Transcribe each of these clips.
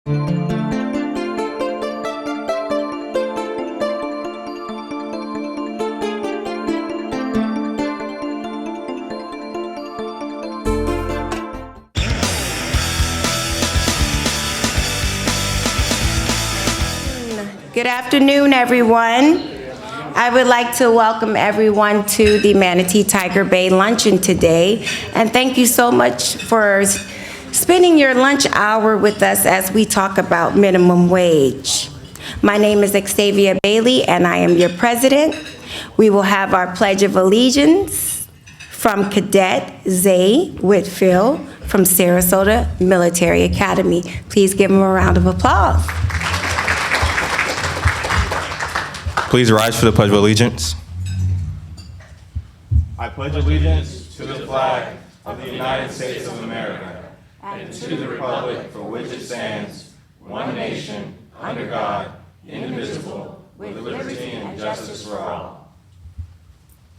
Good afternoon, everyone. I would like to welcome everyone to the Manatee Tiger Bay Luncheon today, and thank you so much for spending your lunch hour with us as we talk about minimum wage. My name is Xavier Bailey, and I am your president. We will have our Pledge of Allegiance from Cadet Zay Whitfield from Sarasota Military Academy. Please give him a round of applause. Please rise for the Pledge of Allegiance. I pledge allegiance to the flag of the United States of America and to the republic for which it stands, one nation, under God, indivisible, with liberty and justice for all.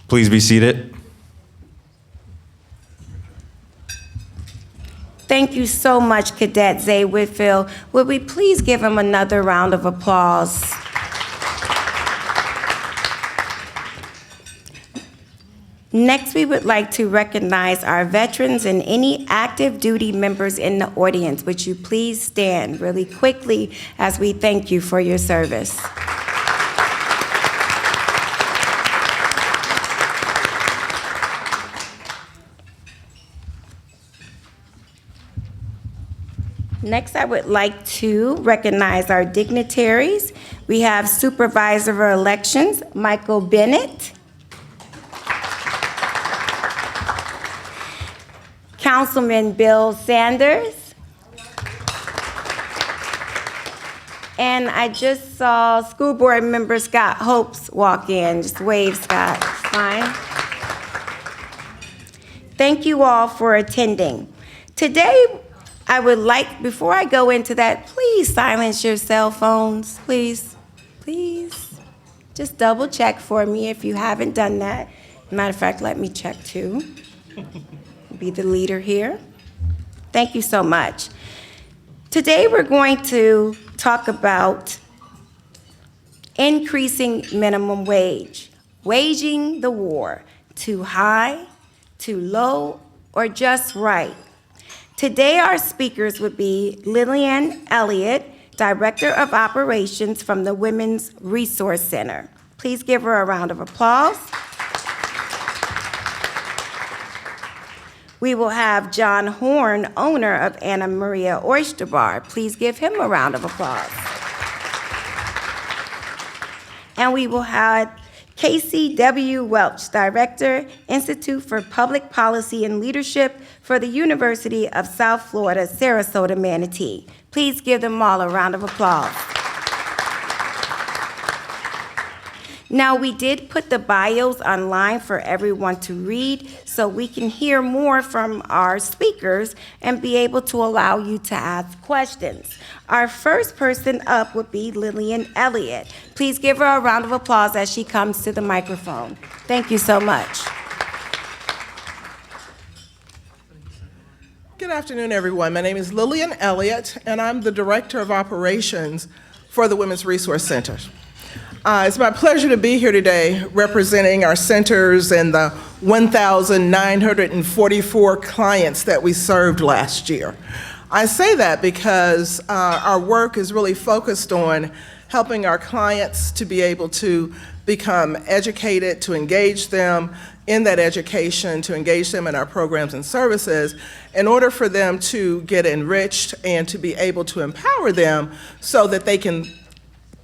Please be seated. Thank you so much, Cadet Zay Whitfield. Would we please give him another round of applause? Next, we would like to recognize our veterans and any active duty members in the audience. Would you please stand really quickly as we thank you for your service? Next, I would like to recognize our dignitaries. We have Supervisor of Elections, Michael Bennett. Councilman Bill Sanders. And I just saw School Board Member Scott Hopes walk in. Just wave, Scott. It's fine. Thank you all for attending. Today, I would like, before I go into that, please silence your cell phones, please. Please. Just double check for me if you haven't done that. Matter of fact, let me check too. Be the leader here. Thank you so much. Today we're going to talk about increasing minimum wage, waging the war, too high, too low, or just right. Today our speakers would be Lillian Elliott, Director of Operations from the Women's Resource Center. Please give her a round of applause. We will have John Horn, owner of Anna Maria Oyster Bar. Please give him a round of applause. And we will have Casey W. Welch, Director, Institute for Public Policy and Leadership for the University of South Florida, Sarasota, Manatee. Please give them all a round of applause. Now, we did put the bios online for everyone to read so we can hear more from our speakers and be able to allow you to ask questions. Our first person up would be Lillian Elliott. Please give her a round of applause as she comes to the microphone. Thank you so much. Good afternoon, everyone. My name is Lillian Elliott, and I'm the Director of Operations for the Women's Resource Center. It's my pleasure to be here today representing our centers and the 1,944 clients that we served last year. I say that because our work is really focused on helping our clients to be able to become educated, to engage them in that education, to engage them in our programs and services in order for them to get enriched and to be able to empower them so that they can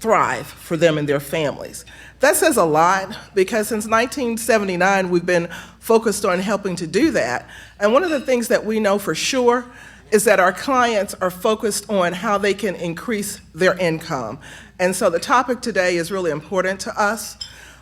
thrive for them and their families. That says a lot because since 1979, we've been focused on helping to do that. And one of the things that we know for sure is that our clients are focused on how they can increase their income. And so the topic today is really important to us.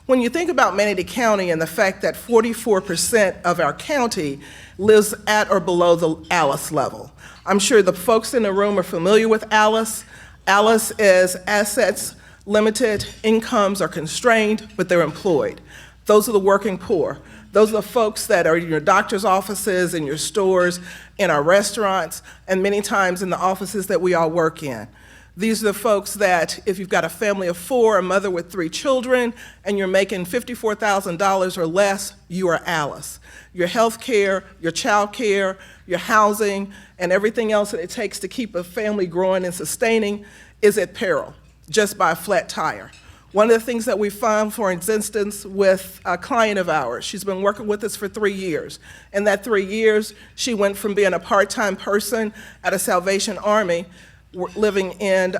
When you think about Manatee County and the fact that 44% of our county lives at or below the ALICE level, I'm sure the folks in the room are familiar with ALICE. ALICE is assets limited, incomes are constrained, but they're employed. Those are the working poor. Those are the folks that are in your doctor's offices, in your stores, in our restaurants, and many times in the offices that we all work in. These are the folks that, if you've got a family of 4, a mother with 3 children, and you're making $54,000 or less, you are Alice. Your health care, your child care, your housing, and everything else that it takes to keep a family growing and sustaining is at peril, just by a flat tire. One of the things that we found, for instance, with a client of ours, she's been working with us for 3 years. In that 3 years, she went from being a part-time person at a Salvation Army, living in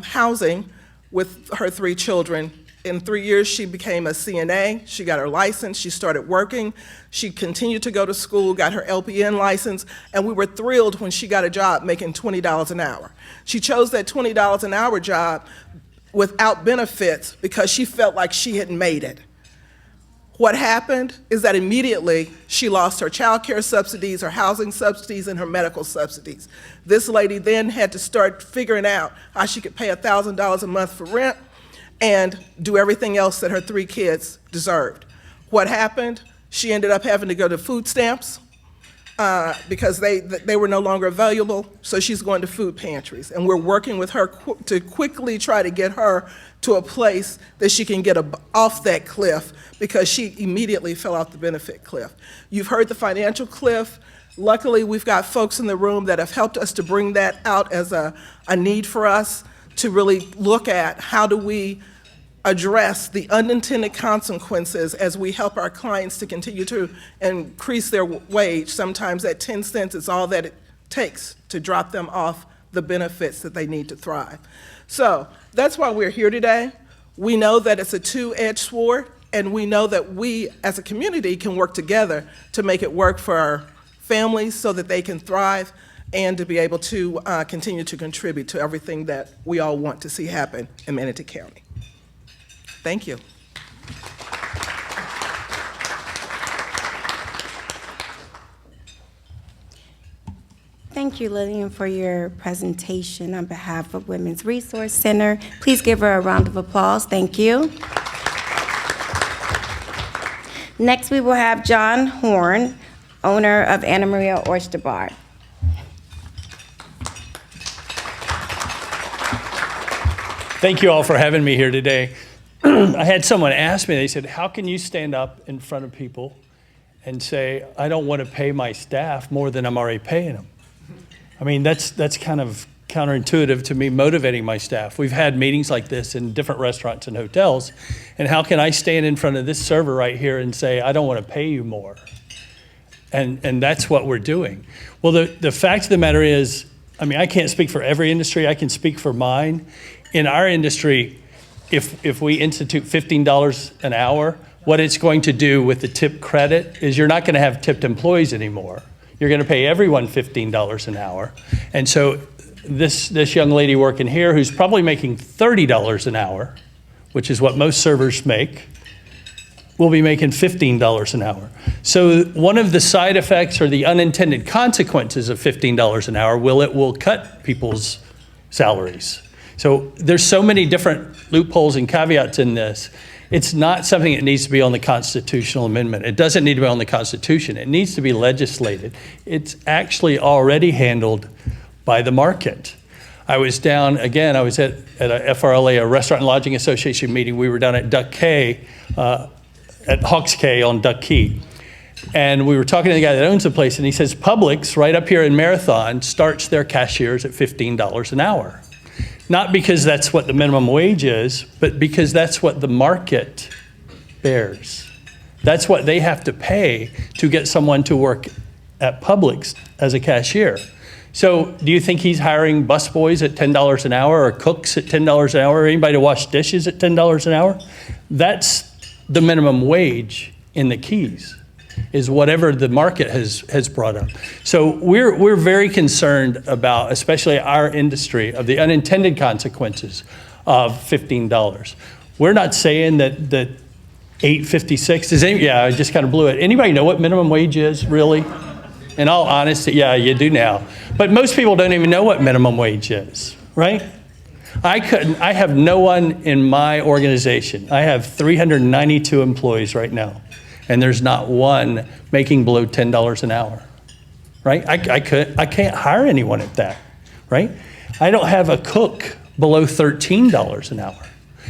housing with her 3 children. In 3 years, she became a CNA. She got her license. She started working. She continued to go to school, got her LPN license, and we were thrilled when she got a job making $20 an hour. She chose that $20 an hour job without benefits because she felt like she had made it. What happened is that immediately she lost her child care subsidies, her housing subsidies, and her medical subsidies. This lady then had to start figuring out how she could pay $1,000 a month for rent and do everything else that her 3 kids deserved. What happened? She ended up having to go to food stamps because they were no longer available, so she's going to food pantries. And we're working with her to quickly try to get her to a place that she can get off that cliff, because she immediately fell off the benefit cliff. You've heard the financial cliff. Luckily, we've got folks in the room that have helped us to bring that out as a need for us to really look at how do we address the unintended consequences as we help our clients to continue to increase their wage. Sometimes that 10 cents is all that it takes to drop them off the benefits that they need to thrive. So that's why we're here today. We know that it's a two-edged sword, and we know that we as a community can work together to make it work for our families so that they can thrive and to be able to continue to contribute to everything that we all want to see happen in Manatee County. Thank you. Thank you, Lillian, for your presentation on behalf of Women's Resource Center. Please give her a round of applause. Thank you. Next, we will have John Horn, owner of Anna Maria Oyster Bar. Thank you all for having me here today. I had someone ask me, they said, how can you stand up in front of people and say, I don't want to pay my staff more than I'm already paying them? I mean, that's kind of counterintuitive to me motivating my staff. We've had meetings like this in different restaurants and hotels, and how can I stand in front of this server right here and say, I don't want to pay you more? And that's what we're doing. Well, the fact of the matter is, I mean, I can't speak for every industry, I can speak for mine. In our industry, if we institute $15 an hour, what it's going to do with the tip credit is you're not going to have tipped employees anymore. You're going to pay everyone $15 an hour. And so this young lady working here, who's probably making $30 an hour, which is what most servers make, will be making $15 an hour. So one of the side effects or the unintended consequences of $15 an hour will cut people's salaries. So there's so many different loopholes and caveats in this. It's not something that needs to be on the constitutional amendment. It doesn't need to be on the Constitution. It needs to be legislated. It's actually already handled by the market. I was down, again, I was at a FRLA, a Restaurant and Lodging Association meeting. We were down at Duck Cay, at Hawks Cay on Duck Key. And we were talking to the guy that owns the place, and he says, Publix, right up here in Marathon, starts their cashiers at $15 an hour. Not because that's what the minimum wage is, but because that's what the market bears. That's what they have to pay to get someone to work at Publix as a cashier. So do you think he's hiring busboys at $10 an hour or cooks at $10 an hour or anybody to wash dishes at $10 an hour? That's the minimum wage in the Keys, is whatever the market has brought up. So we're very concerned about, especially our industry, of the unintended consequences of $15. We're not saying that $8.56, yeah, I just kind of blew it. Anybody know what minimum wage is, really? In all honesty, yeah, you do now. But most people don't even know what minimum wage is, right? I have no one in my organization. I have 392 employees right now. and there's not one making below $10 an hour, right? I can't hire anyone at that, right? I don't have a cook below $13 an hour.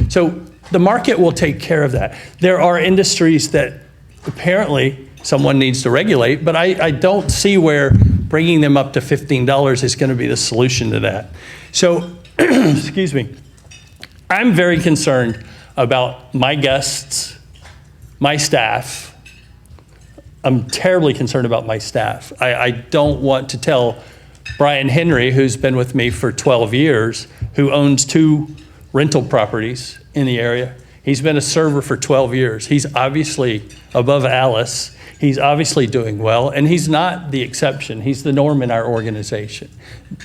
So the market will take care of that. There are industries that apparently someone needs to regulate, but I don't see where bringing them up to $15 is going to be the solution to that. So, excuse me, I'm very concerned about my guests, my staff. I'm terribly concerned about my staff. I don't want to tell Brian Henry, who's been with me for 12 years, who owns 2 rental properties in the area. He's been a server for 12 years. He's obviously above Alice. He's obviously doing well, and he's not the exception. He's the norm in our organization.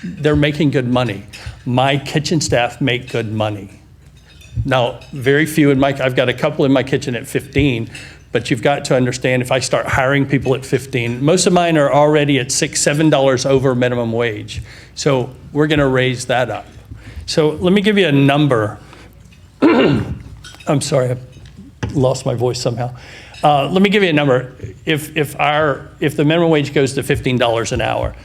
They're making good money. My kitchen staff make good money. Now, very few I've got a couple in my kitchen at 15, but you've got to understand, if I start hiring people at 15, most of mine are already at $6, $7 over minimum wage. So we're gonna raise that up. So let me give you a number. I'm sorry, I lost my voice somehow. Let me give you a number. If the minimum wage goes to $15 an hour,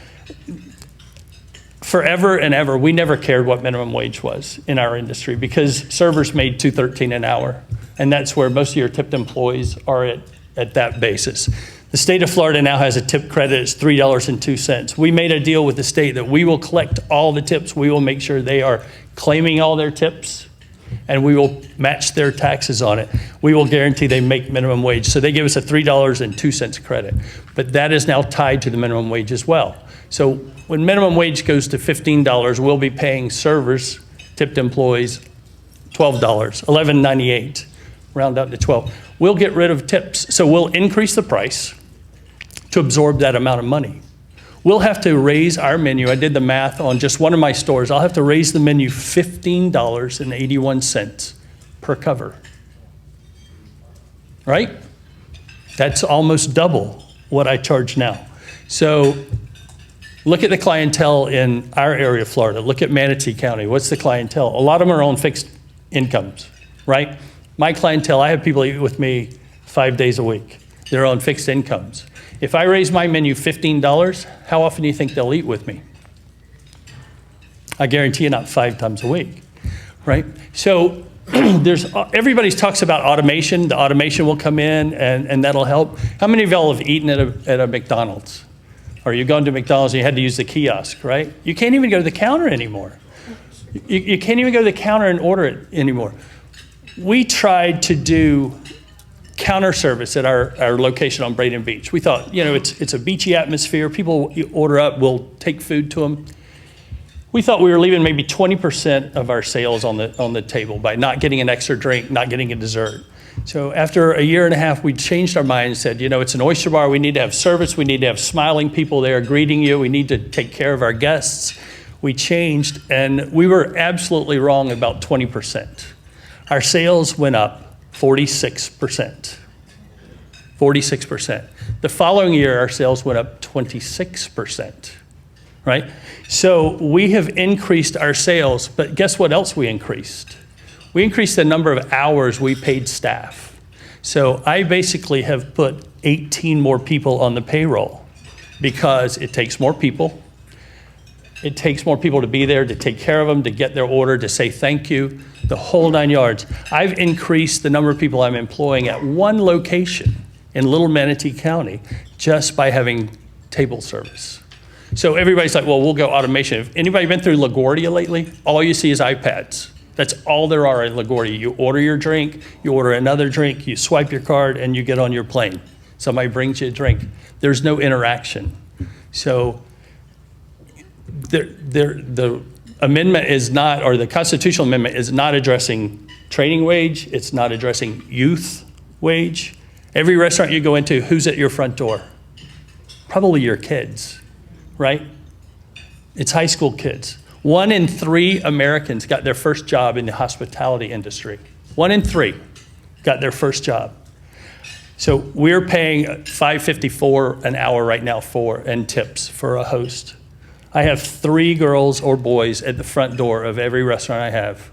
forever and ever, we never cared what minimum wage was in our industry because servers made $2.13 an hour, and that's where most of your tipped employees are at that basis. The state of Florida now has a tip credit. It's $3.02. We made a deal with the state that we will collect all the tips. We will make sure they are claiming all their tips, and we will match their taxes on it. We will guarantee they make minimum wage. So they give us a $3.02 credit, but that is now tied to the minimum wage as well. So when minimum wage goes to $15, we'll be paying servers, tipped employees, $12, $11.98, round out to 12. We'll get rid of tips. So we'll increase the price to absorb that amount of money. We'll have to raise our menu. I did the math on just one of my stores. I'll have to raise the menu $15.81 per cover, right? That's almost double what I charge now. So look at the clientele in our area of Florida. Look at Manatee County. What's the clientele? A lot of them are on fixed incomes, right? My clientele, I have people eat with me 5 days a week. They're on fixed incomes. If I raise my menu $15, how often do you think they'll eat with me? I guarantee you not 5 times a week, right? So everybody talks about automation. The automation will come in and that'll help. How many of y'all have eaten at a McDonald's? Or you've gone to McDonald's and you had to use the kiosk, right? You can't even go to the counter anymore. You can't even go to the counter and order it anymore. We tried to do counter service at our location on Braden Beach. We thought, it's a beachy atmosphere. People order up, we'll take food to them. We thought we were leaving maybe 20% of our sales on the table by not getting an extra drink, not getting a dessert. So after a year and a half, we changed our mind and said, it's an oyster bar. We need to have service. We need to have smiling people there greeting you. We need to take care of our guests. We changed, and we were absolutely wrong about 20%. Our sales went up 46%. 46%. The following year, our sales went up 26%, right? So we have increased our sales, but guess what else we increased? We increased the number of hours we paid staff. So I basically have put 18 more people on the payroll because it takes more people. It takes more people to be there, to take care of them, to get their order, to say thank you, the whole 9 yards. I've increased the number of people I'm employing at one location in Little Manatee County just by having table service. So everybody's like, well, we'll go automation. Have anybody been through LaGuardia lately? All you see is iPads. That's all there are in LaGuardia. You order your drink, you order another drink, you swipe your card, and you get on your plane. Somebody brings you a drink. There's no interaction. So the amendment is not, or the constitutional amendment is not addressing training wage. It's not addressing youth wage. Every restaurant you go into, who's at your front door? Probably your kids, right? It's high school kids. 1 in 3 Americans got their first job in the hospitality industry. 1 in 3 got their first job. So we're paying $5.54 an hour right now and tips for a host. I have 3 girls or boys at the front door of every restaurant I have,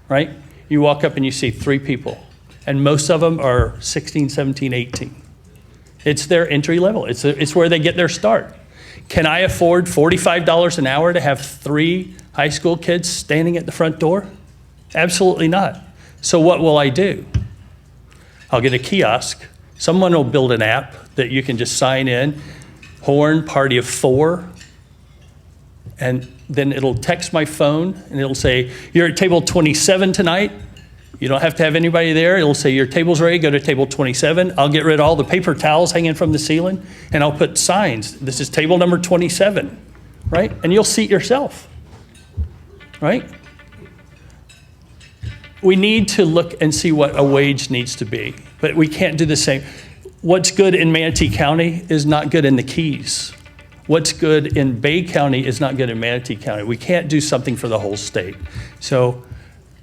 right? You walk up and you see 3 people, and most of them are 16, 17, 18. It's their entry level. It's where they get their start. Can I afford $45 an hour to have 3 high school kids standing at the front door? Absolutely not. So what will I do? I'll get a kiosk. Someone will build an app that you can just sign in, horn, party of 4, and then it'll text my phone and it'll say, you're at table 27 tonight. You don't have to have anybody there. It'll say your table's ready, go to table 27. I'll get rid of all the paper towels hanging from the ceiling and I'll put signs. This is table number 27, right? And you'll seat yourself, right? We need to look and see what a wage needs to be, but we can't do the same. What's good in Manatee County is not good in the Keys. What's good in Bay County is not good in Manatee County. We can't do something for the whole state. So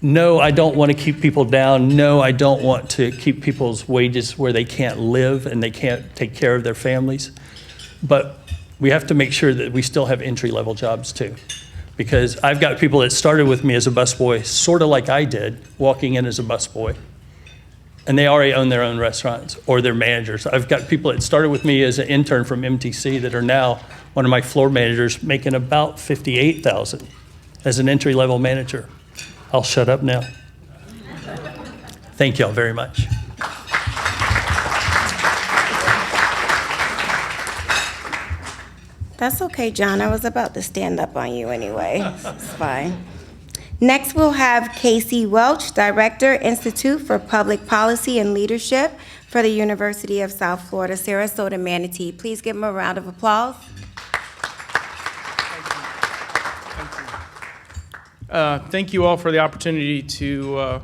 no, I don't want to keep people down. No, I don't want to keep people's wages where they can't live and they can't take care of their families. But we have to make sure that we still have entry-level jobs too. Because I've got people that started with me as a busboy, sort of like I did, walking in as a busboy. And they already own their own restaurants or they're managers. I've got people that started with me as an intern from MTC that are now one of my floor managers making about $58,000 as an entry-level manager. I'll shut up now. Thank y'all very much. That's okay, John. I was about to stand up on you anyway. It's fine. Next, we'll have Casey Welch, Director, Institute for Public Policy and Leadership for the University of South Florida, Sarasota Manatee. Please give him a round of applause. Thank you all for the opportunity to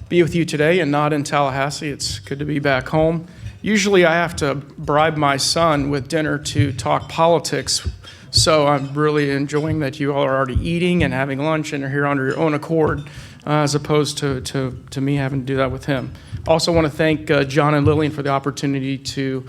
be with you today and not in Tallahassee. It's good to be back home. Usually I have to bribe my son with dinner to talk politics, so I'm really enjoying that you all are already eating and having lunch and are here under your own accord, as opposed to me having to do that with him. Also want to thank John and Lillian for the opportunity to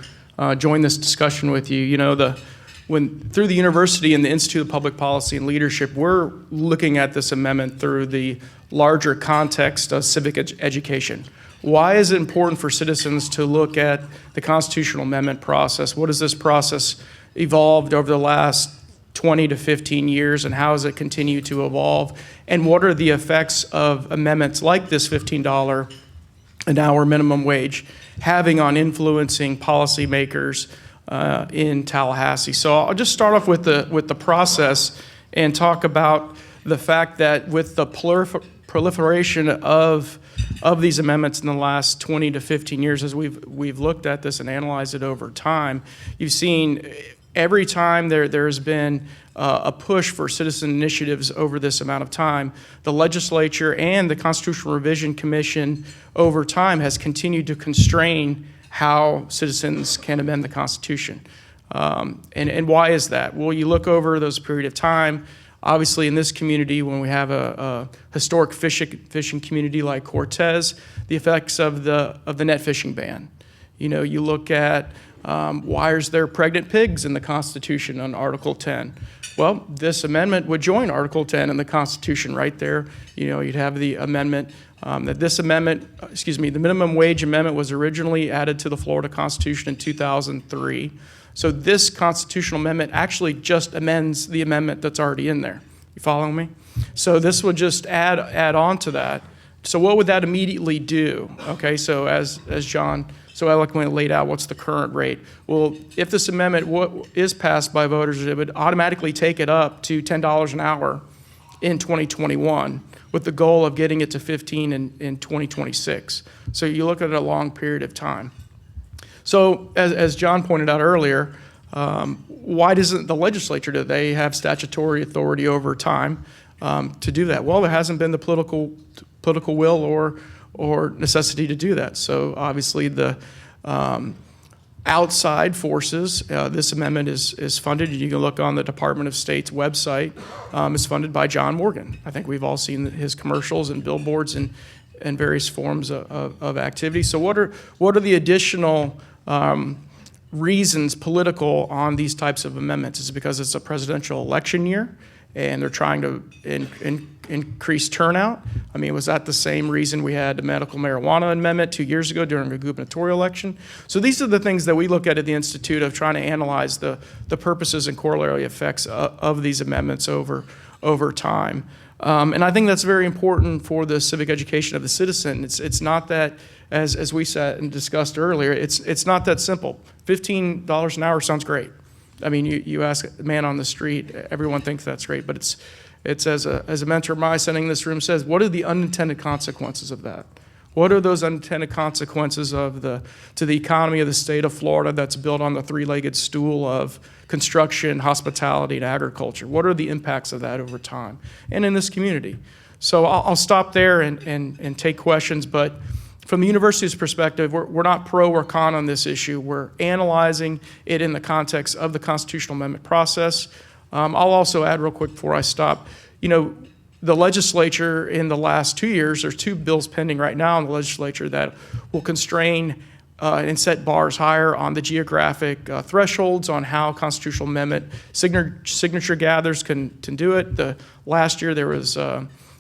join this discussion with you. You know, through the university and the Institute of Public Policy and Leadership, we're looking at this amendment through the larger context of civic education. Why is it important for citizens to look at the constitutional amendment process? What has this process evolved over the last 20 to 15 years, and how has it continued to evolve? And what are the effects of amendments like this $15 an hour minimum wage having on influencing policymakers in Tallahassee? So I'll just start off with the process and talk about the fact that with the proliferation of these amendments in the last 20 to 15 years, as we've looked at this and analyzed it over time, you've seen every time there's been a push for citizen initiatives over this amount of time, the legislature and the Constitutional Revision Commission over time has continued to constrain how citizens can amend the Constitution. And why is that? Well, you look over those period of time. Obviously, in this community, when we have a historic fishing community like Cortez, the effects of the net fishing ban. You know, you look at why is there pregnant pigs in the Constitution on Article 10? Well, this amendment would join Article 10 in the Constitution right there. You know, you'd have the amendment that this amendment, the minimum wage amendment was originally added to the Florida Constitution in 2003. So this constitutional amendment actually just amends the amendment that's already in there. You following me? So this would just add on to that. So what would that immediately do? Okay, so as John so eloquently laid out, what's the current rate? Well, if this amendment is passed by voters, it would automatically take it up to $10 an hour in 2021 with the goal of getting it to 15 in 2026. So you look at a long period of time. So as John pointed out earlier, why doesn't the legislature, do they have statutory authority over time to do that? Well, there hasn't been the political will or necessity to do that. So obviously the outside forces, this amendment is funded. You can look on the Department of State's website. It's funded by John Morgan. I think we've all seen his commercials and billboards and various forms of activity. So what are the additional reasons political on these types of amendments? Is it because it's a presidential election year? and they're trying to increase turnout. I mean, was that the same reason we had the medical marijuana amendment 2 years ago during the gubernatorial election? So these are the things that we look at the Institute of trying to analyze the purposes and corollary effects of these amendments over time. And I think that's very important for the civic education of the citizen. It's not that, as we said and discussed earlier, it's not that simple. $15 an hour sounds great. I mean, you ask a man on the street, everyone thinks that's great, but it's as a mentor of mine sitting in this room says, what are the unintended consequences of that? What are those unintended consequences to the economy of the state of Florida that's built on the three-legged stool of construction, hospitality, and agriculture? What are the impacts of that over time and in this community? So I'll stop there and take questions, but from the university's perspective, we're not pro or con on this issue. We're analyzing it in the context of the constitutional amendment process. I'll also add real quick before I stop, the legislature in the last 2 years, there's 2 bills pending right now in the legislature that will constrain and set bars higher on the geographic thresholds on how constitutional amendment signature gatherers can do it. Last year there was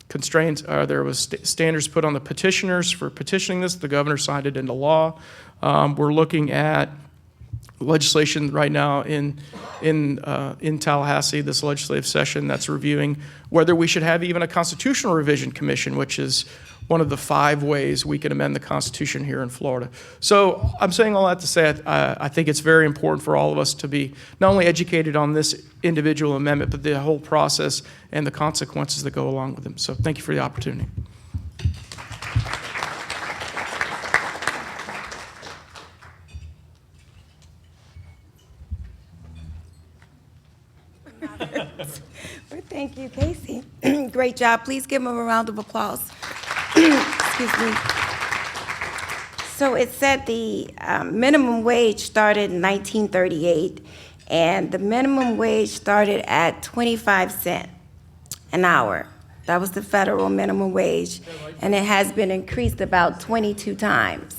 constraints, there was standards put on the petitioners for petitioning this. The governor signed it into law. We're looking at legislation right now in Tallahassee, this legislative session that's reviewing whether we should have even a constitutional revision commission, which is one of the 5 ways we can amend the Constitution here in Florida. So I'm saying all that to say I think it's very important for all of us to be not only educated on this individual amendment, but the whole process and the consequences that go along with them. So thank you for the opportunity. Well, thank you, Casey. Great job. Please give him a round of applause. Excuse me. So it said the minimum wage started in 1938, and the minimum wage started at 25 cents an hour. That was the federal minimum wage, and it has been increased about 22 times.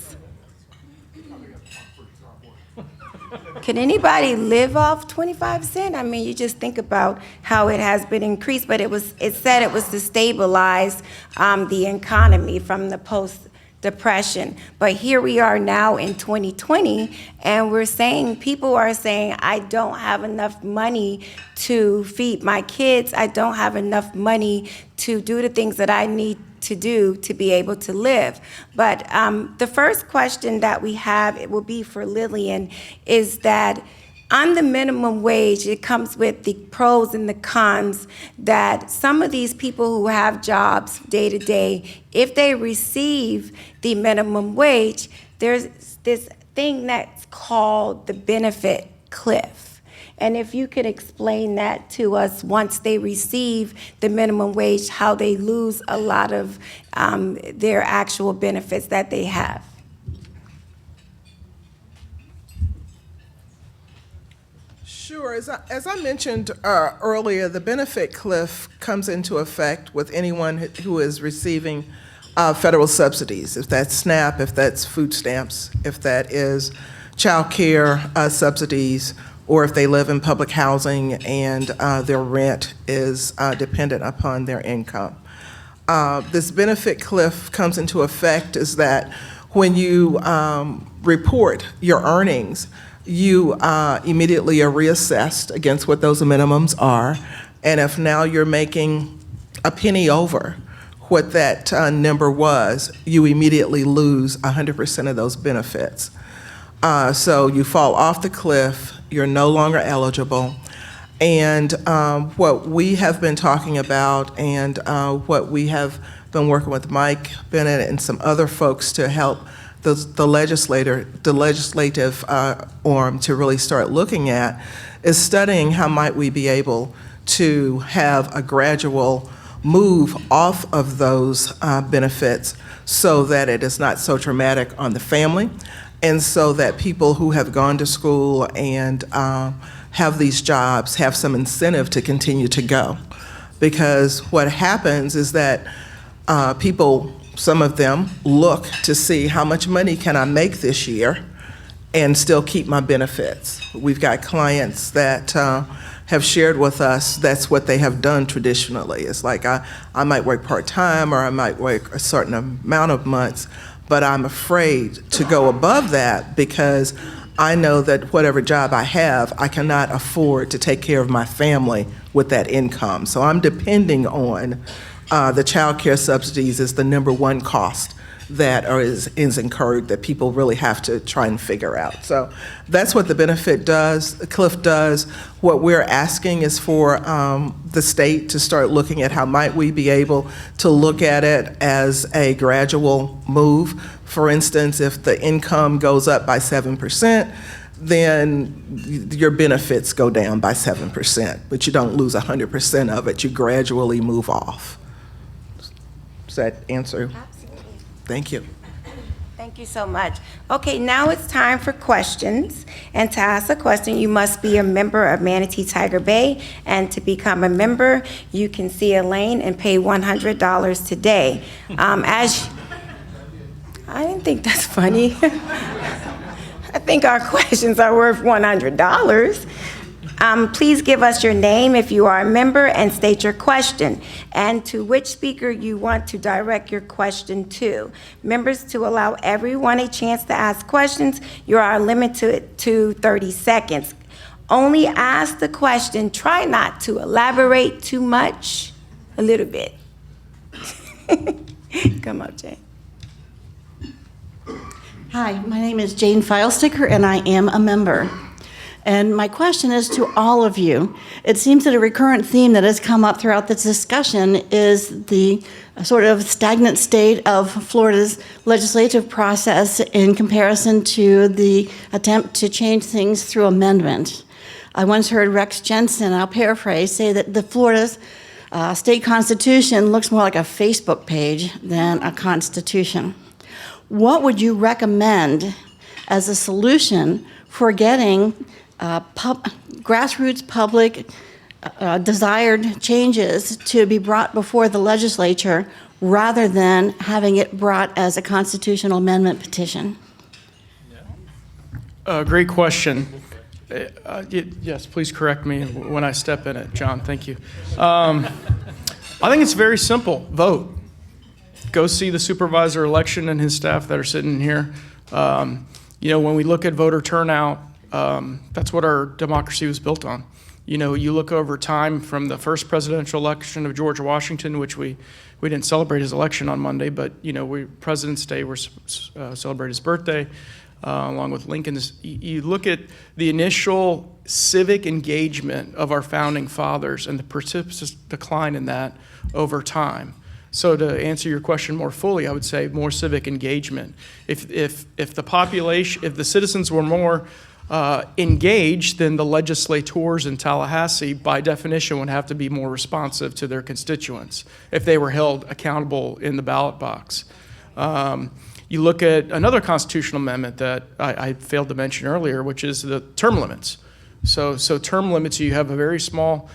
Can anybody live off 25 cents? I mean, you just think about how it has been increased, but it said it was to stabilize the economy from the post-depression. But here we are now in 2020, and people are saying, I don't have enough money to feed my kids. I don't have enough money to do the things that I need to do to be able to live. But the first question that we have, it will be for Lillian, is that on the minimum wage, it comes with the pros and the cons that some of these people who have jobs day to day, if they receive the minimum wage, there's this thing that's called the benefit cliff. And if you could explain that to us, once they receive the minimum wage, how they lose a lot of their actual benefits that they have. Sure. As I mentioned earlier, the benefit cliff comes into effect with anyone who is receiving federal subsidies, if that's SNAP, if that's food stamps, if that is child care subsidies, or if they live in public housing and their rent is dependent upon their income. This benefit cliff comes into effect is that when you report your earnings, you immediately are reassessed against what those minimums are. And if now you're making a penny over what that number was, you immediately lose 100% of those benefits. So you fall off the cliff, you're no longer eligible. And what we have been talking about and what we have been working with Mike Bennett and some other folks to help the legislative arm to really start looking at is studying how might we be able to have a gradual move off of those benefits so that it is not so traumatic on the family, and so that people who have gone to school and have these jobs have some incentive to continue to go. Because what happens is that people, some of them, look to see how much money can I make this year and still keep my benefits. We've got clients that have shared with us that's what they have done traditionally. It's like I might work part-time or I might work a certain amount of months, but I'm afraid to go above that because I know that whatever job I have, I cannot afford to take care of my family with that income. So I'm depending on the child care subsidies as the number one cost that is incurred that people really have to try and figure out. So that's what the benefit does, CLIF does. What we're asking is for the state to start looking at how might we be able to look at it as a gradual move. For instance, if the income goes up by 7%, then your benefits go down by 7%, but you don't lose 100% of it. You gradually move off. Does that answer? Thank you. Thank you so much. Okay, now it's time for questions. And to ask a question, you must be a member of Manatee Tiger Bay. And to become a member, you can see Elaine and pay $100 today. I didn't think that's funny. I think our questions are worth $100. Please give us your name if you are a member and state your question and to which speaker you want to direct your question to. Members, to allow everyone a chance to ask questions, you are limited to 30 seconds. Only ask the question. Try not to elaborate too much, a little bit. Come up, Jane. Hi, my name is Jane Filesticker, and I am a member. And my question is to all of you. It seems that a recurrent theme that has come up throughout this discussion is the sort of stagnant state of Florida's legislative process in comparison to the attempt to change things through amendment. I once heard Rex Jensen, I'll paraphrase, say that the Florida's state constitution looks more like a Facebook page than a constitution. What would you recommend as a solution for getting grassroots public desired changes to be brought before the legislature rather than having it brought as a constitutional amendment petition? Great question. Yes, please correct me when I step in it, John. Thank you. I think it's very simple. Vote. Go see the supervisor election and his staff that are sitting here. When we look at voter turnout, that's what our democracy was built on. You look over time from the first presidential election of George Washington, which we didn't celebrate his election on Monday, but President's Day, we're celebrate his birthday, along with Lincoln's. You look at the initial civic engagement of our founding fathers and the precipitous decline in that over time. So to answer your question more fully, I would say more civic engagement. If the population, if the citizens were more engaged, then the legislators in Tallahassee, by definition, would have to be more responsive to their constituents if they were held accountable in the ballot box. You look at another constitutional amendment that I failed to mention earlier, which is the term limits. So term limits, you have a very small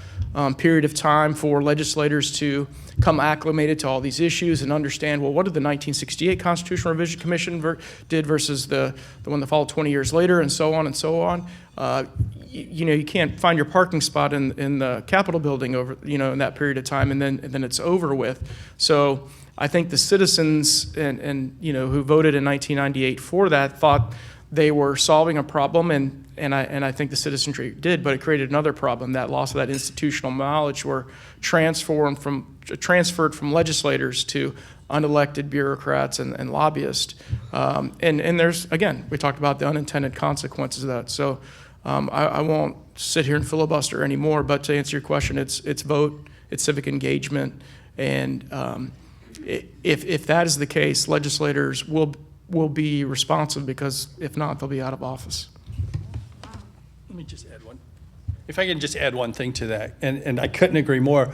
period of time for legislators to come acclimated to all these issues and understand, well, what did the 1968 Constitutional Revision Commission did versus the one that followed 20 years later, and so on and so on. You can't find your parking spot in the Capitol building over, in that period of time, and then it's over with. So I think the citizens and who voted in 1998 for that thought they were solving a problem, and I think the citizenry did, but it created another problem. That loss of that institutional knowledge were transferred from legislators to unelected bureaucrats and lobbyists. And there's, again, we talked about the unintended consequences of that. So I won't sit here and filibuster anymore, but to answer your question, it's vote, it's civic engagement, and if that is the case, legislators will be responsive, because if not, they'll be out of office. Let me just add one. If I can just add one thing to that, and I couldn't agree more,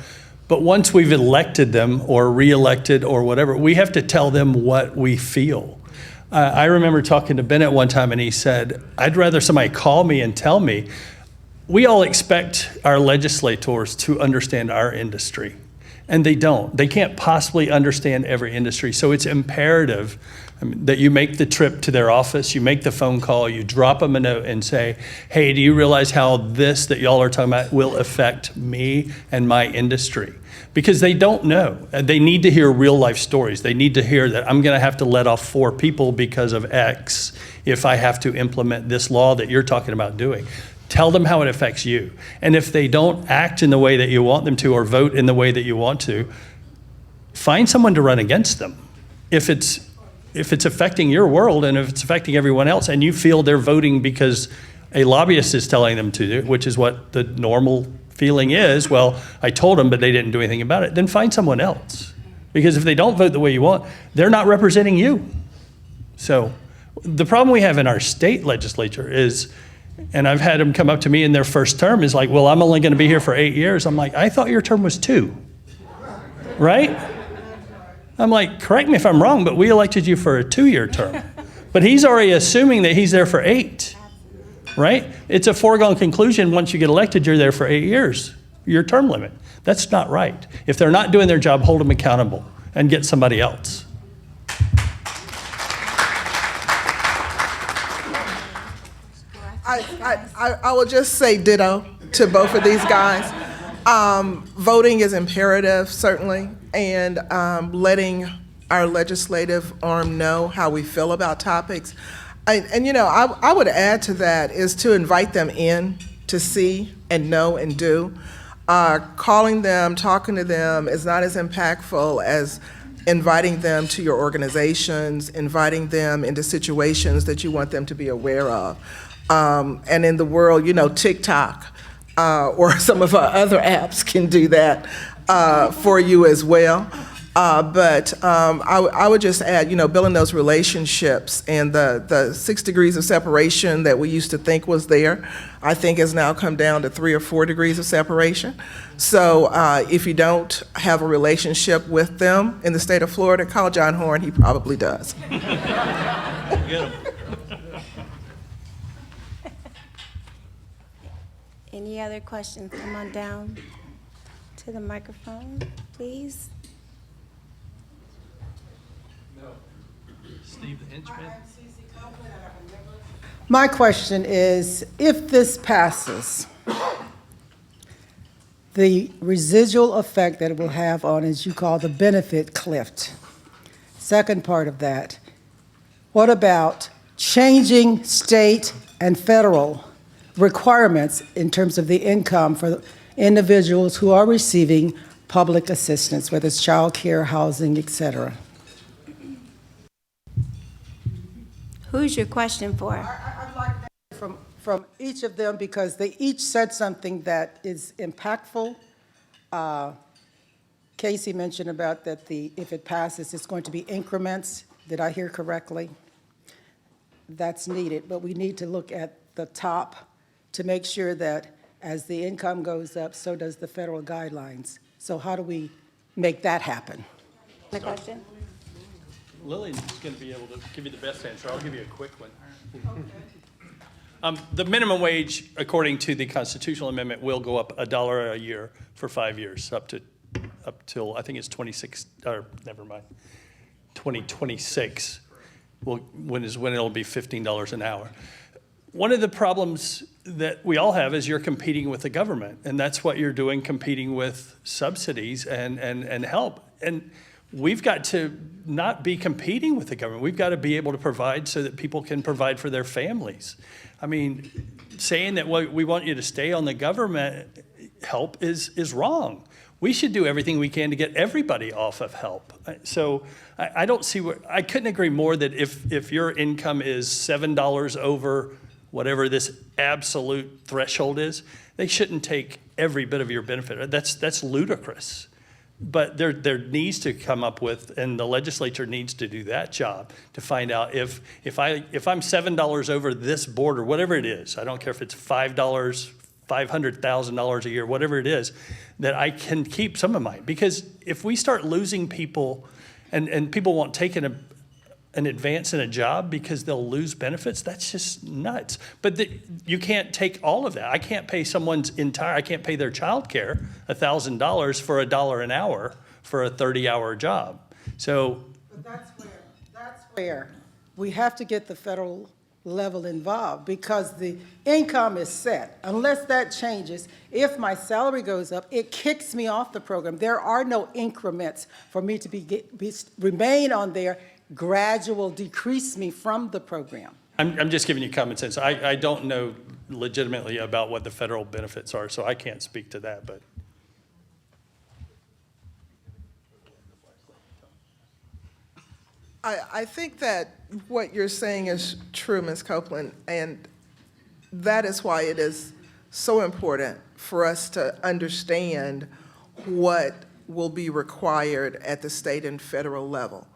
but once we've elected them or re-elected or whatever, we have to tell them what we feel. I remember talking to Bennett one time, and he said, I'd rather somebody call me and tell me. We all expect our legislators to understand our industry. And they don't. They can't possibly understand every industry. So it's imperative that you make the trip to their office, you make the phone call, you drop them a note and say, hey, do you realize how this that y'all are talking about will affect me and my industry? Because they don't know. They need to hear real life stories. They need to hear that I'm going to have to let off 4 people because of X if I have to implement this law that you're talking about doing. Tell them how it affects you. And if they don't act in the way that you want them to or vote in the way that you want to, find someone to run against them. If it's affecting your world and if it's affecting everyone else and you feel they're voting because a lobbyist is telling them to do, which is what the normal feeling is, well, I told them, but they didn't do anything about it, then find someone else. Because if they don't vote the way you want, they're not representing you. So the problem we have in our state legislature is, and I've had them come up to me in their first term, is like, well, I'm only going to be here for 8 years. I'm like, I thought your term was 2, right? I'm like, correct me if I'm wrong, but we elected you for a 2-year term. But he's already assuming that he's there for 8, right? It's a foregone conclusion once you get elected, you're there for 8 years, your term limit. That's not right. If they're not doing their job, hold them accountable and get somebody else. I will just say ditto to both of these guys. Voting is imperative, certainly, and letting our legislative arm know how we feel about topics. And you know, I would add to that is to invite them in to see and know and do. Calling them, talking to them is not as impactful as inviting them to your organizations, inviting them into situations that you want them to be aware of. And in the world, you know, TikTok or some of our other apps can do that for you as well. But I would just add, you know, building those relationships and the 6 degrees of separation that we used to think was there, I think has now come down to 3 or 4 degrees of separation. So if you don't have a relationship with them in the state of Florida, call John Horn, he probably does. Any other questions? Come on down to the microphone, please. Steve the henchman. My question is, if this passes, the residual effect that it will have on, as you call, the benefit cliff. Second part of that, what about changing state and federal requirements in terms of the income for individuals who are receiving public assistance, whether it's child care, housing, et cetera? Who's your question for? I'd like that from each of them because they each said something that is impactful. Casey mentioned about that if it passes, it's going to be increments. Did I hear correctly? That's needed, but we need to look at the top to make sure that as the income goes up, so does the federal guidelines. So how do we make that happen? The question? Lillian's going to be able to give you the best answer. I'll give you a quick one. The minimum wage, according to the constitutional amendment, will go up $1 a year for 5 years, up till I think it's 2026. When it'll be $15 an hour. One of the problems that we all have is you're competing with the government, and that's what you're doing, competing with subsidies and help. And we've got to not be competing with the government. We've got to be able to provide so that people can provide for their families. I mean, saying that we want you to stay on the government help is wrong. We should do everything we can to get everybody off of help. So I don't see I couldn't agree more that if your income is $7 over whatever this absolute threshold is, they shouldn't take every bit of your benefit. That's ludicrous. But there needs to come up with, and the legislature needs to do that job to find out if I'm $7 over this border, whatever it is, I don't care if it's $5, $500,000 a year, whatever it is, that I can keep some of mine. Because if we start losing people, and people want taken an advance in a job because they'll lose benefits, that's just nuts. But you can't take all of that. I can't pay I can't pay their child care $1,000 for $1 an hour for a 30-hour job. So But that's where we have to get the federal level involved, because the income is set. Unless that changes, if my salary goes up, it kicks me off the program. There are no increments for me to remain on there. Gradual decrease me from the program. I'm just giving you common sense. I don't know legitimately about what the federal benefits are, so I can't speak to that, but. I think that what you're saying is true, Ms. Copeland, and that is why it is so important for us to understand what will be required at the state and federal level.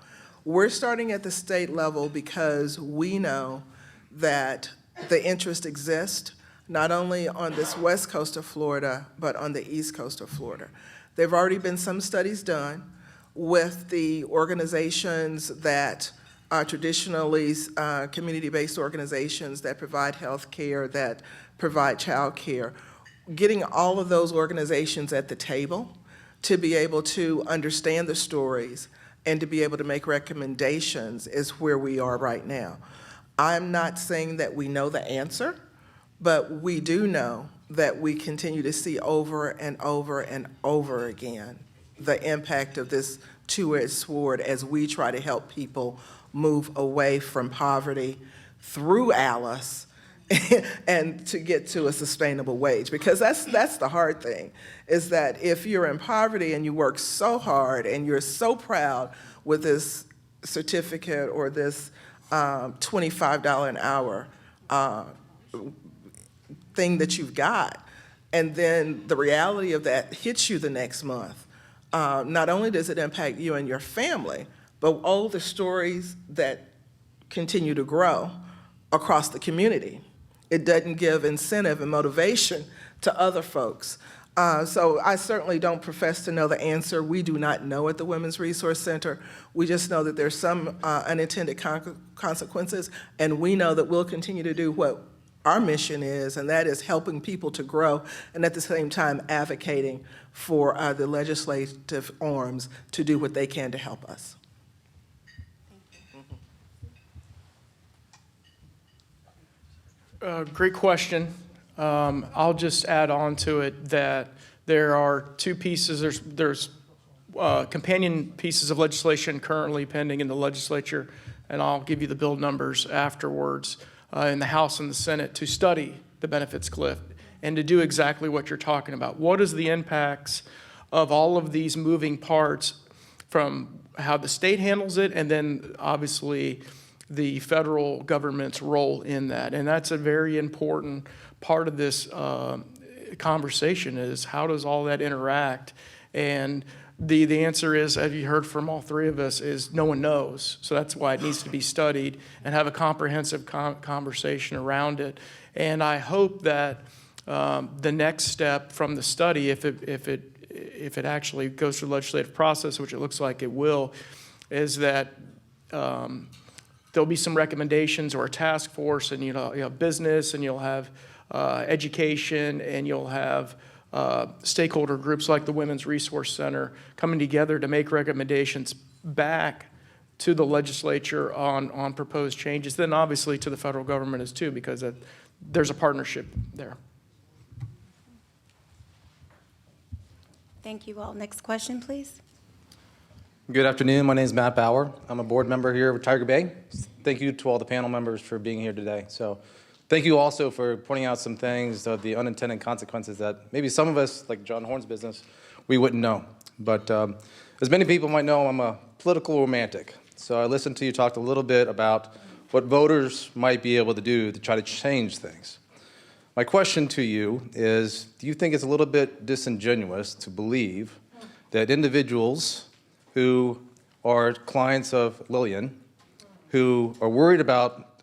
We're starting at the state level because we know that the interest exists, not only on this west coast of Florida, but on the east coast of Florida. There have already been some studies done with the organizations that are traditionally community-based organizations that provide health care, that provide child care, getting all of those organizations at the table to be able to understand the stories and to be able to make recommendations is where we are right now. I'm not saying that we know the answer, but we do know that we continue to see over and over and over again the impact of this two-edged sword as we try to help people move away from poverty through ALICE and to get to a sustainable wage. Because that's the hard thing, is that if you're in poverty and you work so hard and you're so proud with this certificate or this $25 an hour thing that you've got, and then the reality of that hits you the next month, not only does it impact you and your family, but all the stories that continue to grow across the community. It doesn't give incentive and motivation to other folks. So I certainly don't profess to know the answer. We do not know at the Women's Resource Center. We just know that there's some unintended consequences, and we know that we'll continue to do what our mission is, and that is helping people to grow, and at the same time advocating for the legislative arms to do what they can to help us. Great question. I'll just add on to it that there are two pieces. There's companion pieces of legislation currently pending in the legislature, and I'll give you the bill numbers afterwards, in the House and the Senate to study the benefits cliff and to do exactly what you're talking about. What is the impacts of all of these moving parts from how the state handles it, and then obviously the federal government's role in that? And that's a very important part of this conversation, is how does all that interact? And the answer is, as you heard from all three of us, is no one knows. So that's why it needs to be studied and have a comprehensive conversation around it. And I hope that the next step from the study, if it actually goes through the legislative process, which it looks like it will, is that there'll be some recommendations or a task force, and you'll have business, and you'll have education, and you'll have stakeholder groups like the Women's Resource Center coming together to make recommendations back to the legislature on proposed changes, then obviously to the federal government as too, because there's a partnership there. Thank you all. Next question, please. Good afternoon. My name is Matt Bauer. I'm a board member here with Tiger Bay. Thank you to all the panel members for being here today. So thank you also for pointing out some things of the unintended consequences that maybe some of us, like John Horn's business, we wouldn't know. But as many people might know, I'm a political romantic. So I listened to you talk a little bit about what voters might be able to do to try to change things. My question to you is, do you think it's a little bit disingenuous to believe that individuals who are clients of Lillian, who are worried about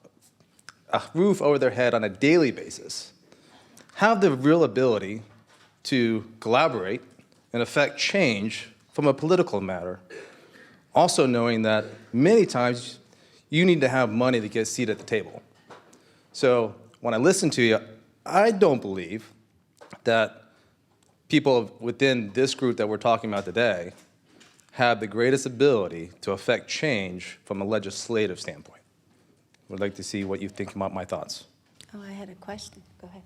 a roof over their head on a daily basis, have the real ability to collaborate and affect change from a political matter, also knowing that many times you need to have money to get a seat at the table. So when I listen to you, I don't believe that people within this group that we're talking about today have the greatest ability to affect change from a legislative standpoint. Would like to see what you think about my thoughts. Oh, I had a question. Go ahead.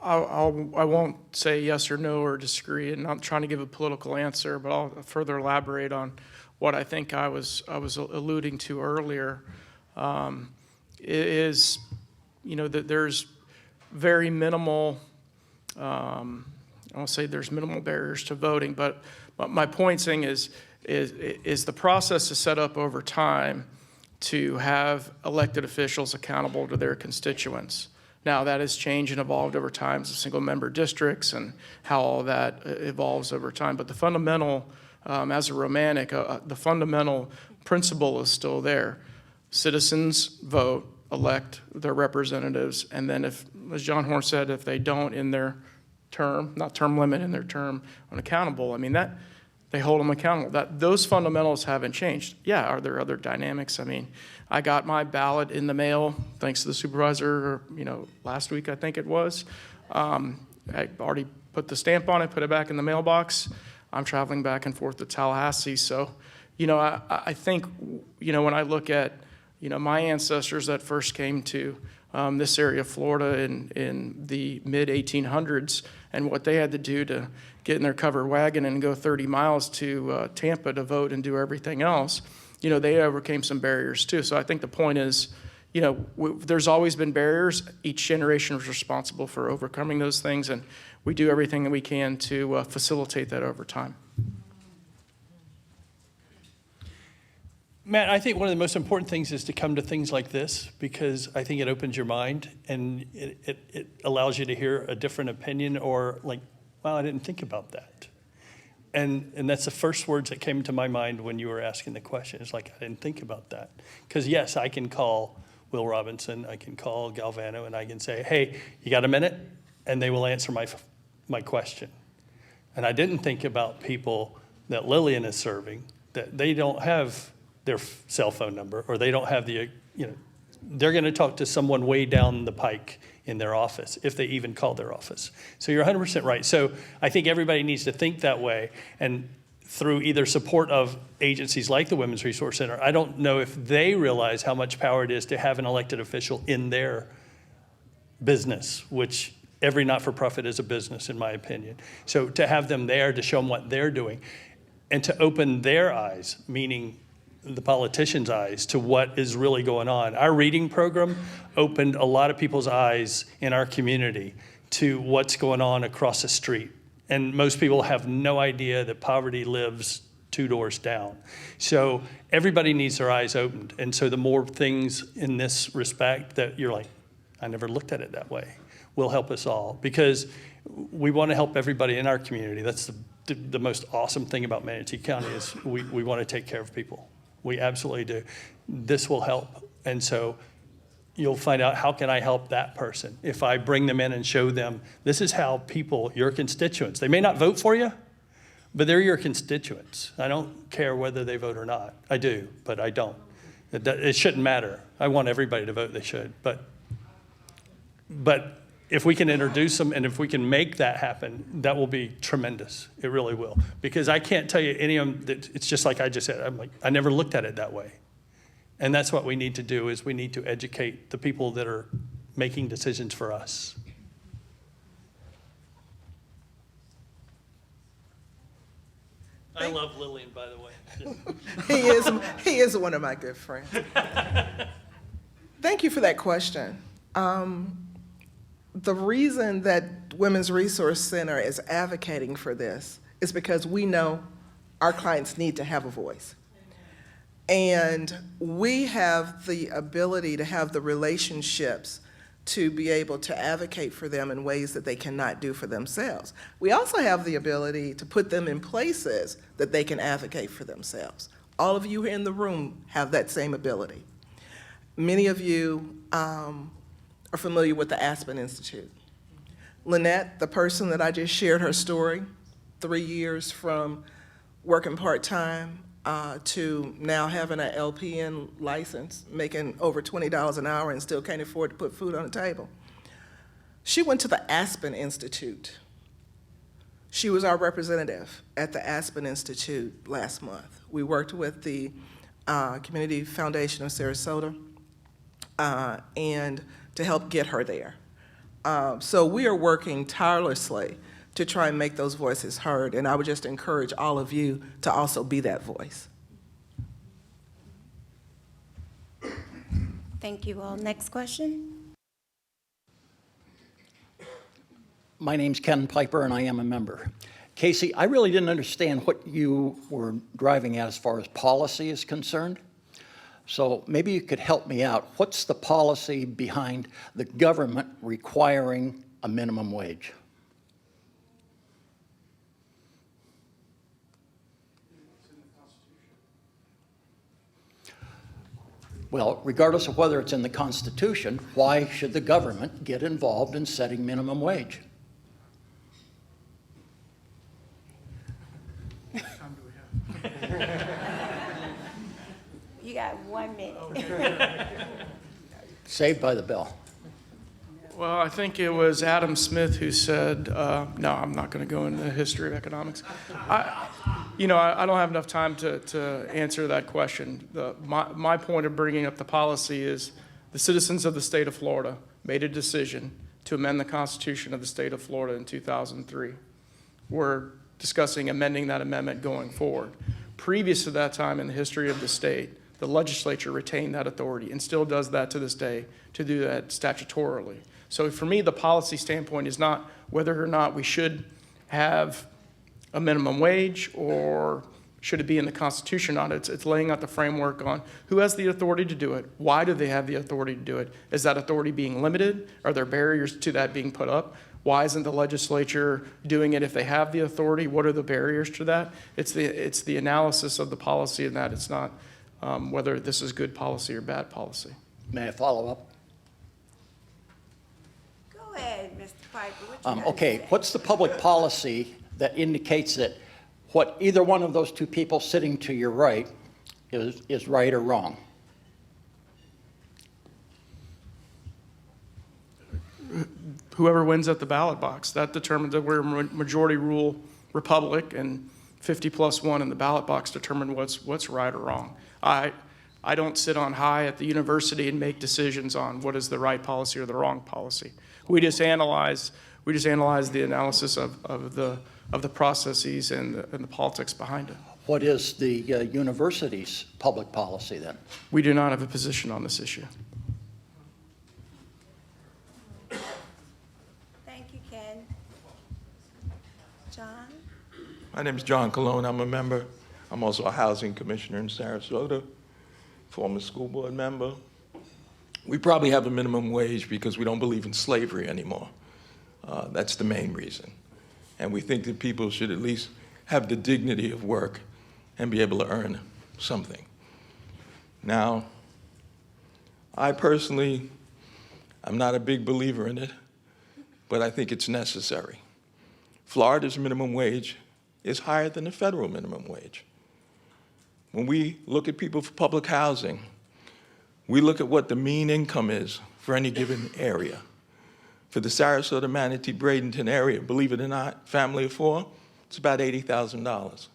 I won't say yes or no or disagree, and I'm trying to give a political answer, but I'll further elaborate on what I think I was alluding to earlier. Is, you know, that there's very minimal, I won't say there's minimal barriers to voting, but my point saying is the process is set up over time to have elected officials accountable to their constituents. Now, that has changed and evolved over time as single-member districts and how all that evolves over time. But the fundamental, as a romantic, the fundamental principle is still there. Citizens vote, elect their representatives, and then if, as John Horn said, if they don't in their term, not term limit, in their term unaccountable, I mean, that they hold them accountable. Those fundamentals haven't changed. Yeah, are there other dynamics? I mean, I got my ballot in the mail, thanks to the supervisor, you know, last week I think it was. I already put the stamp on it, put it back in the mailbox. I'm traveling back and forth to Tallahassee. So, you know, I think, you know, when I look at, you know, my ancestors that first came to this area of Florida in the mid-1800s and what they had to do to get in their covered wagon and go 30 miles to Tampa to vote and do everything else, you know, they overcame some barriers too. So I think the point is, you know, there's always been barriers. Each generation is responsible for overcoming those things, and we do everything that we can to facilitate that over time. Matt, I think one of the most important things is to come to things like this because I think it opens your mind and it allows you to hear a different opinion or like, wow, I didn't think about that. And that's the first words that came to my mind when you were asking the question. It's like, I didn't think about that. Because yes, I can call Will Robinson, I can call Galvano, and I can say, hey, you got a minute? And they will answer my question. And I didn't think about people that Lillian is serving, that they don't have their cell phone number, or they don't have the, you know, they're going to talk to someone way down the pike in their office, if they even call their office. So you're 100% right. So I think everybody needs to think that way, and through either support of agencies like the Women's Resource Center, I don't know if they realize how much power it is to have an elected official in their business, which every not-for-profit is a business, in my opinion. So to have them there to show them what they're doing, and to open their eyes, meaning the politicians' eyes, to what is really going on. Our reading program opened a lot of people's eyes in our community to what's going on across the street. And most people have no idea that poverty lives 2 doors down. So everybody needs their eyes opened. And so the more things in this respect that you're like, I never looked at it that way, will help us all. Because we want to help everybody in our community. That's the most awesome thing about Manatee County is we want to take care of people. We absolutely do. This will help. And so you'll find out, how can I help that person? If I bring them in and show them, this is how people, your constituents, they may not vote for you, but they're your constituents. I don't care whether they vote or not. I do, but I don't. It shouldn't matter. I want everybody to vote, they should. But if we can introduce them and if we can make that happen, that will be tremendous. It really will. Because I can't tell you any of them, that it's just like I just said, I'm like, I never looked at it that way. And that's what we need to do, is we need to educate the people that are making decisions for us. I love Lillian, by the way. He is one of my good friends. Thank you for that question. The reason that Women's Resource Center is advocating for this is because we know our clients need to have a voice. And we have the ability to have the relationships to be able to advocate for them in ways that they cannot do for themselves. We also have the ability to put them in places that they can advocate for themselves. All of you in the room have that same ability. Many of you are familiar with the Aspen Institute. Lynette, the person that I just shared her story, 3 years from working part-time to now having an LPN license, making over $20 an hour and still can't afford to put food on the table. She went to the Aspen Institute. She was our representative at the Aspen Institute last month. We worked with the Community Foundation of Sarasota and to help get her there. So we are working tirelessly to try and make those voices heard, and I would just encourage all of you to also be that voice. Thank you all. Next question. My name's Ken Piper, and I am a member. Casey, I really didn't understand what you were driving at as far as policy is concerned. So maybe you could help me out. What's the policy behind the government requiring a minimum wage? Well, regardless of whether it's in the Constitution, why should the government get involved in setting minimum wage? You got 1 minute. Saved by the bell. Well, I think it was Adam Smith who said, no, I'm not going to go into the history of economics. I don't have enough time to answer that question. My point of bringing up the policy is the citizens of the state of Florida made a decision to amend the Constitution of the state of Florida in 2003. We're discussing amending that amendment going forward. Previous to that time in the history of the state, the legislature retained that authority and still does that to this day to do that statutorily. So for me, the policy standpoint is not whether or not we should have a minimum wage or should it be in the Constitution or not. It's laying out the framework on who has the authority to do it, why do they have the authority to do it, is that authority being limited, are there barriers to that being put up, why isn't the legislature doing it if they have the authority, what are the barriers to that? It's the analysis of the policy and that it's not whether this is good policy or bad policy. May I follow up? Go ahead, Mr. Piper. What you gotta Okay, say? what's the public policy that indicates that what either one of those two people sitting to your right is right or wrong? Whoever wins at the ballot box, that determines that we're a majority rule republic, and 50+1 in the ballot box determine what's right or wrong. I don't sit on high at the university and make decisions on what is the right policy or the wrong policy. We just analyze the analysis of the processes and the politics behind it. What is the university's public policy then? We do not have a position on this issue. Thank you, Ken. John? My name is John Colon. I'm a member. I'm also a housing commissioner in Sarasota, former school board member. We probably have a minimum wage because we don't believe in slavery anymore. That's the main reason. And we think that people should at least have the dignity of work and be able to earn something. Now, I personally, I'm not a big believer in it, but I think it's necessary. Florida's minimum wage is higher than the federal minimum wage. When we look at people for public housing, we look at what the mean income is for any given area. For the Sarasota, Manatee, Bradenton area, believe it or not, family of four, it's about $80,000.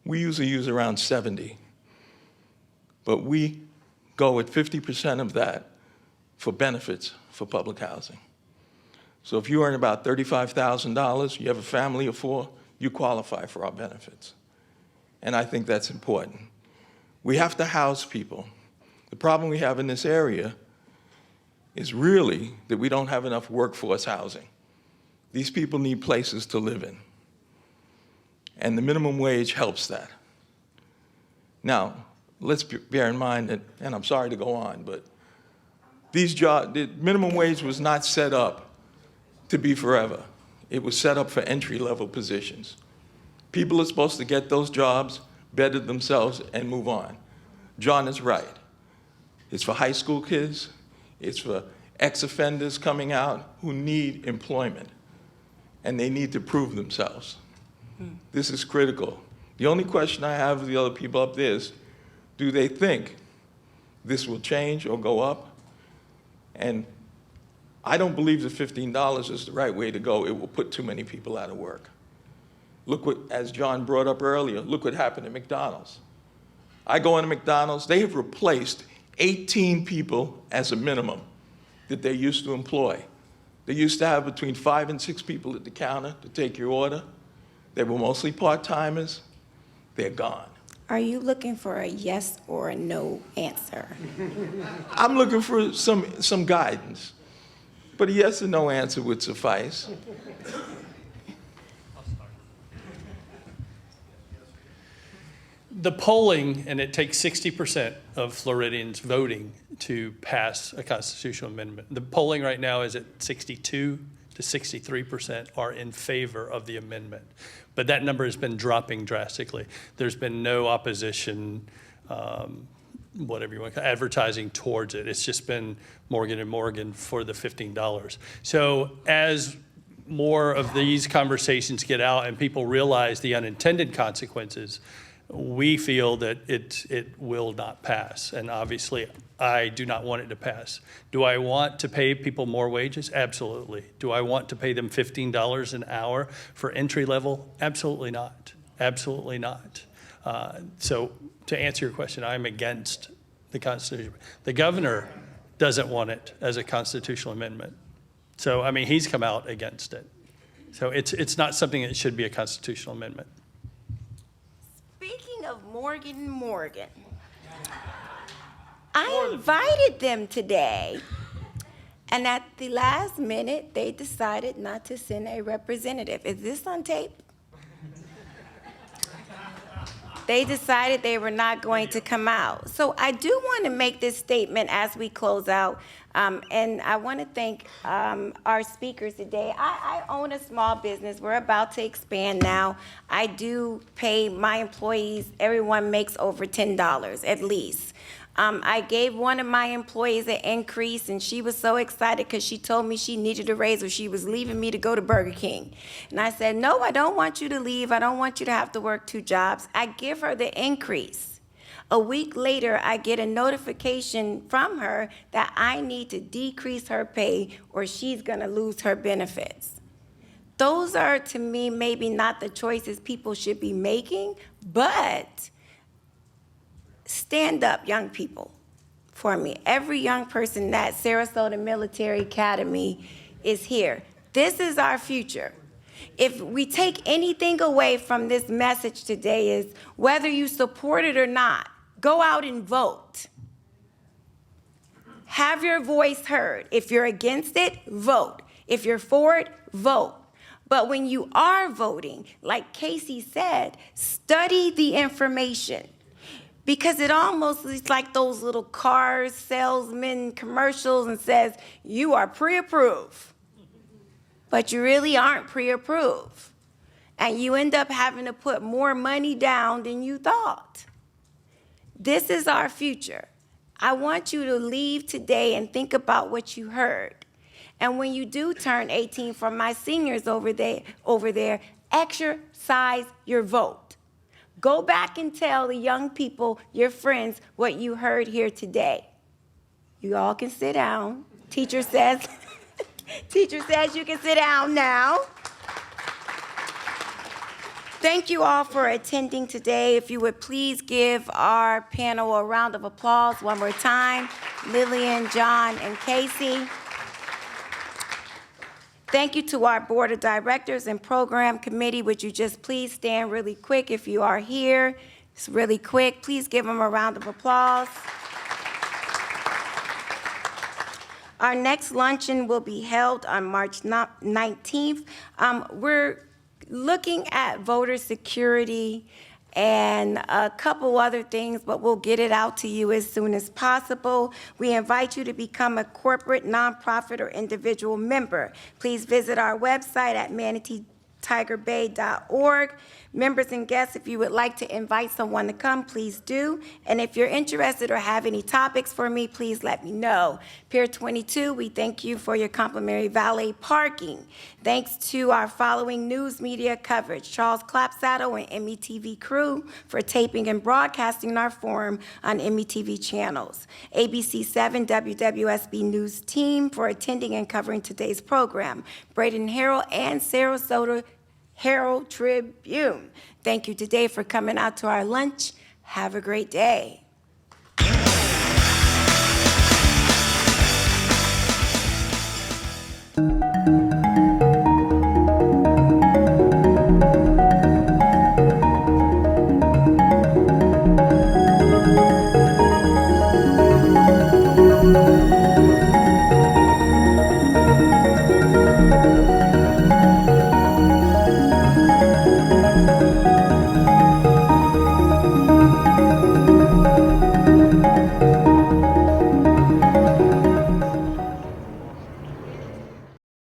We usually use around 70, but we go at 50% of that for benefits for public housing. So if you earn about $35,000, you have a family of four, you qualify for our benefits. And I think that's important. We have to house people. The problem we have in this area is really that we don't have enough workforce housing. These people need places to live in. And the minimum wage helps that. Now, let's bear in mind that, and I'm sorry to go on, but the minimum wage was not set up to be forever. It was set up for entry-level positions. People are supposed to get those jobs, better themselves, and move on. John is right. It's for high school kids. It's for ex-offenders coming out who need employment, and they need to prove themselves. This is critical. The only question I have with the other people up there is, do they think this will change or go up? And I don't believe that $15 is the right way to go. It will put too many people out of work. Look what, as John brought up earlier, look what happened at McDonald's. I go into McDonald's, they have replaced 18 people as a minimum that they used to employ. They used to have between 5 and 6 people at the counter to take your order. They were mostly part-timers. They're gone. Are you looking for a yes or a no answer? I'm looking for some guidance, but a yes or no answer would suffice. The polling, and it takes 60% of Floridians voting to pass a constitutional amendment. The polling right now is at 62 to 63% are in favor of the amendment. But that number has been dropping drastically. There's been no opposition, whatever you want, advertising towards it. It's just been Morgan & Morgan for the $15. So as more of these conversations get out and people realize the unintended consequences, we feel that it will not pass. And obviously, I do not want it to pass. Do I want to pay people more wages? Absolutely. Do I want to pay them $15 an hour for entry level? Absolutely not. Absolutely not. So to answer your question, I'm against the Constitution. The governor doesn't want it as a constitutional amendment. So, I mean, he's come out against it. So it's not something that should be a constitutional amendment. Speaking of Morgan & Morgan, I invited them today, and at the last minute, they decided not to send a representative. Is this on tape? They decided they were not going to come out. So I do want to make this statement as we close out, and I want to thank our speakers today. I own a small business. We're about to expand now. I do pay my employees, everyone makes over $10 at least. I gave one of my employees an increase, and she was so excited because she told me she needed a raise or she was leaving me to go to Burger King. And I said, no, I don't want you to leave. I don't want you to have to work 2 jobs. I give her the increase. A week later, I get a notification from her that I need to decrease her pay or she's going to lose her benefits. Those are, to me, maybe not the choices people should be making, but stand up, young people, for me. Every young person at Sarasota Military Academy is here. This is our future. If we take anything away from this message today is whether you support it or not, go out and vote. Have your voice heard. If you're against it, vote. If you're for it, vote. But when you are voting, like Casey said, study the information. Because it almost is like those little car salesman commercials and says, you are pre-approved. But you really aren't pre-approved. And you end up having to put more money down than you thought. This is our future. I want you to leave today and think about what you heard. And when you do turn 18, for my seniors over there, exercise your vote. Go back and tell the young people, your friends, what you heard here today. You all can sit down. Teacher says you can sit down now. Thank you all for attending today. If you would please give our panel a round of applause one more time. Lillian, John, and Casey. Thank you to our Board of Directors and Program Committee. Would you just please stand really quick if you are here? It's really quick. Please give them a round of applause. Our next luncheon will be held on March 19th. We're looking at voter security and a couple other things, but we'll get it out to you as soon as possible. We invite you to become a corporate, nonprofit, or individual member. Please visit our website at tigerbay.org. Members and guests, if you would like to invite someone to come, please do. And if you're interested or have any topics for me, please let me know. Pier 22, we thank you for your complimentary valet parking. Thanks to our following news media coverage: Charles Clapsaddle and METV crew for taping and broadcasting our forum on METV channels. ABC 7 WWSB News team for attending and covering today's program. Braden Herald and Sarasota Herald Tribune. Thank you today for coming out to our lunch. Have a great day.